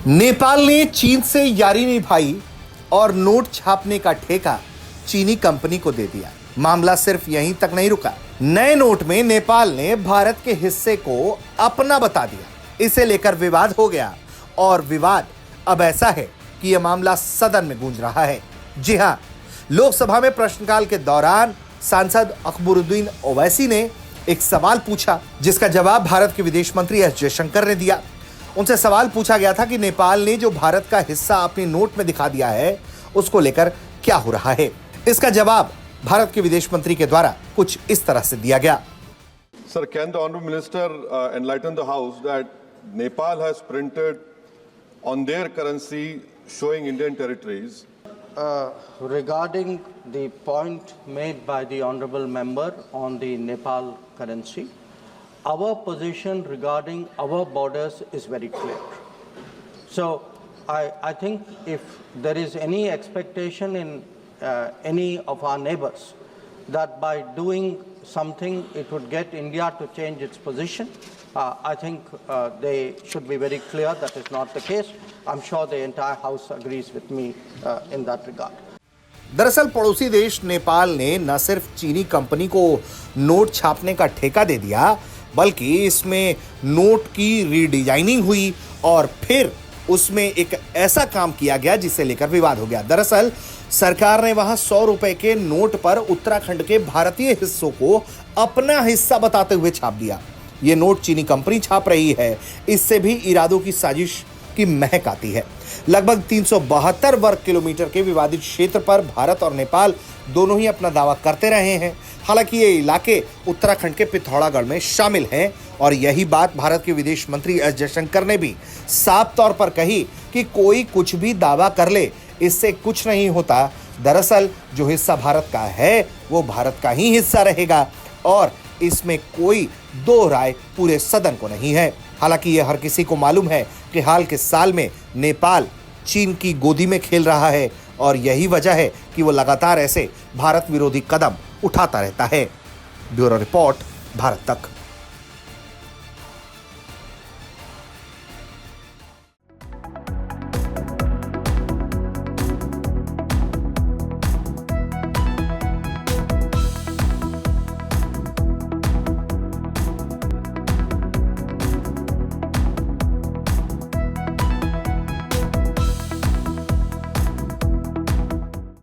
नेपाल ने चीन से यारी निभाई और नोट छापने का ठेका चीनी कंपनी को दे दिया। मामला सिर्फ यहीं तक नहीं रुका। नए नोट में नेपाल ने भारत के हिस्से को अपना बता दिया। इसे लेकर विवाद हो गया और विवाद अब ऐसा है कि यह मामला सदन में गूंज रहा है। जी हां, लोकसभा में प्रश्नकाल के दौरान सांसद अकबरुद्दीन ओवैसी ने एक सवाल पूछा, जिसका जवाब भारत के विदेश मंत्री एस जयशंकर ने दिया। उनसे सवाल पूछा गया था कि नेपाल ने जो भारत का हिस्सा अपने नोट में दिखा दिया है, उसको लेकर क्या हो रहा है। इसका जवाब भारत के विदेश मंत्री के द्वारा कुछ इस तरह से दिया गया। Sir, can the Honorable Minister enlighten the House that Nepal has printed on their currency showing Indian territories? Regarding the point made by the Honorable Member on the Nepal currency, our position regarding our borders is very clear. So I think if there is any expectation in any of our neighbors that by doing something it would get India to change its position, I think they should be very clear that is not the case. I'm sure the entire House agrees with me in that regard. दरअसल पड़ोसी देश नेपाल ने न सिर्फ चीनी company को note छापने का ठेका दे दिया, बल्कि इसमें नोट की रीडिजाइनिंग हुई और फिर उसमें एक ऐसा काम किया गया जिसे लेकर विवाद हो गया। दरअसल सरकार ने वहां 100 रुपए के नोट पर उत्तराखंड के भारतीय हिस्सों को अपना हिस्सा बताते हुए छाप दिया। ये नोट चीनी कंपनी छाप रही है, इससे भी इरादों की साजिश की महक आती है। लगभग 372 वर्ग किलोमीटर के विवादित क्षेत्र पर भारत और नेपाल दोनों ही अपना दावा करते रहे हैं। हालांकि ये इलाके उत्तराखंड के पिथौरागढ़ में शामिल हैं और यही बात भारत के विदेश मंत्री एस जयशंकर ने भी साफ तौर पर कही कि कोई कुछ भी दावा कर ले, इससे कुछ नहीं होता। दरअसल जो हिस्सा भारत का है वो भारत का ही हिस्सा रहेगा और इसमें कोई दो राय पूरे सदन को नहीं है। हालांकि यह हर किसी को मालूम है कि हाल के साल में नेपाल चीन की गोदी में खेल रहा है और यही वजह है कि वो लगातार ऐसे भारत विरोधी कदम उठाता रहता है। ब्यूरो रिपोर्ट, भारत तक।